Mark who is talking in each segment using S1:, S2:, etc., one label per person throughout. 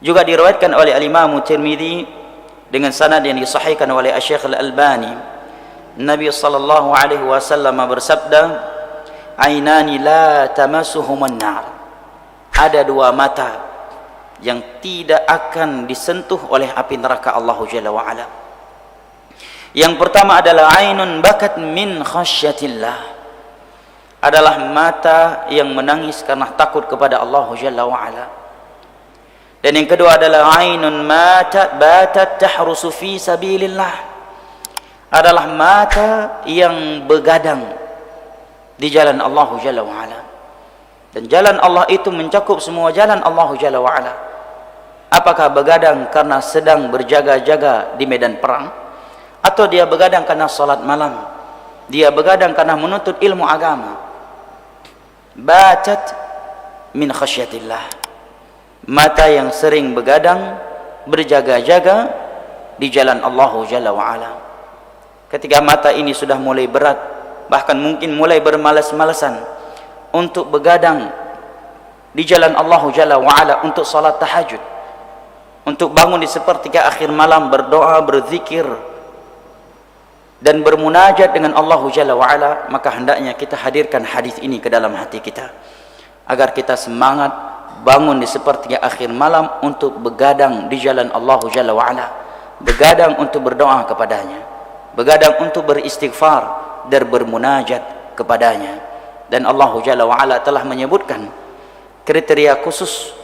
S1: Juga diriwayatkan oleh Al-Imam Tirmidzi dengan sanad yang disahihkan oleh Asy-Syaikh Al-Albani, Nabi sallallahu alaihi wasallam bersabda, "Ainani la tamassuhumun nar." Ada dua mata yang tidak akan disentuh oleh api neraka Allah Jalla wa Ala. Yang pertama adalah ainun bakat min khasyatillah, adalah mata yang menangis karena takut kepada Allah Jalla wa Ala. Dan yang kedua adalah ainun batat tahrusu fi sabilillah, adalah mata yang begadang di jalan Allah Jalla wa Ala. Dan jalan Allah itu mencakup semua jalan Allah Jalla wa Ala. Apakah begadang karena sedang berjaga-jaga di medan perang, atau dia begadang karena salat malam, dia begadang karena menuntut ilmu agama. Batat min khasyatillah, mata yang sering begadang, berjaga-jaga di jalan Allah Jalla wa Ala. Ketika mata ini sudah mulai berat, bahkan mungkin mulai bermalas-malasan untuk begadang di jalan Allah Jalla wa Ala, untuk salat tahajud, untuk bangun di sepertiga akhir malam berdoa, berzikir dan bermunajat dengan Allah Jalla wa Ala, maka hendaknya kita hadirkan hadis ini ke dalam hati kita agar kita semangat bangun di sepertiga akhir malam untuk begadang di jalan Allah Jalla wa Ala, begadang untuk berdoa kepadanya, begadang untuk beristighfar dan bermunajat kepadanya. Dan Allah Jalla wa Ala telah menyebutkan kriteria khusus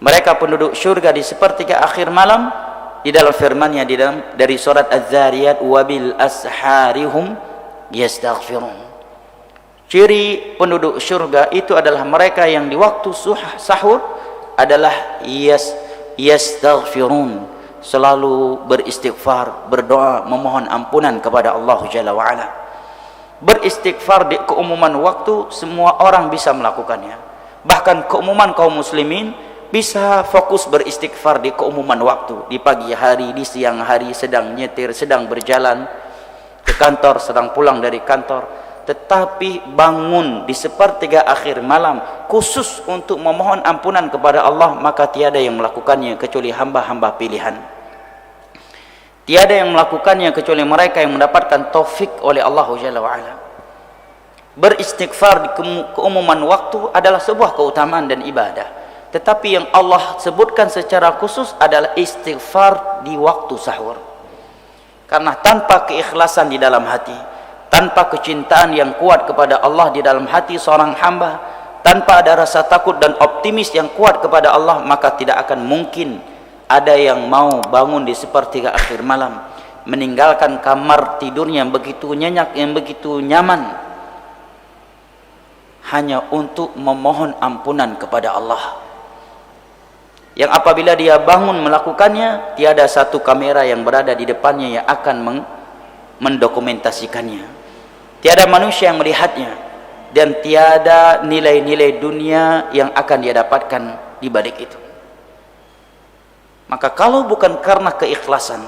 S1: mereka penduduk syurga di sepertiga akhir malam di dalam firman-Nya dari surat Az-Zariyat, wabil asharihum yastaghfirun. Ciri penduduk syurga itu adalah mereka yang di waktu sahur adalah yastaghfirun, selalu beristighfar, berdoa, memohon ampunan kepada Allah Jalla wa Ala. Beristighfar di keumuman waktu semua orang bisa melakukannya, bahkan keumuman kaum muslimin bisa fokus beristighfar di keumuman waktu, di pagi hari, di siang hari, sedang nyetir, sedang berjalan ke kantor, sedang pulang dari kantor. Tetapi bangun di sepertiga akhir malam khusus untuk memohon ampunan kepada Allah, maka tiada yang melakukannya kecuali hamba-hamba pilihan. Tiada yang melakukannya kecuali mereka yang mendapatkan taufik oleh Allah Jalla wa Ala. Beristighfar di keumuman waktu adalah sebuah keutamaan dan ibadah. Tetapi yang Allah sebutkan secara khusus adalah istighfar di waktu sahur. Karena tanpa keikhlasan di dalam hati, tanpa kecintaan yang kuat kepada Allah di dalam hati seorang hamba, tanpa ada rasa takut dan optimis yang kuat kepada Allah, maka tidak akan mungkin ada yang mau bangun di sepertiga akhir malam, meninggalkan kamar tidurnya yang begitu nyenyak, yang begitu nyaman, hanya untuk memohon ampunan kepada Allah. Yang apabila dia bangun melakukannya, tiada satu kamera yang berada di depannya yang akan mendokumentasikannya. Tiada manusia yang melihatnya, dan tiada nilai-nilai dunia yang akan dia dapatkan di balik itu. Maka kalau bukan karena keikhlasan,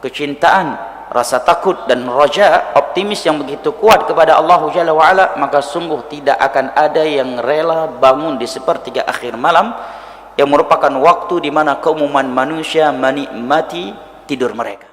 S1: kecintaan, rasa takut dan raja, optimis yang begitu kuat kepada Allah Jalla wa Ala, maka sungguh tidak akan ada yang rela bangun di sepertiga akhir malam, yang merupakan waktu di mana keumuman manusia menikmati tidur mereka.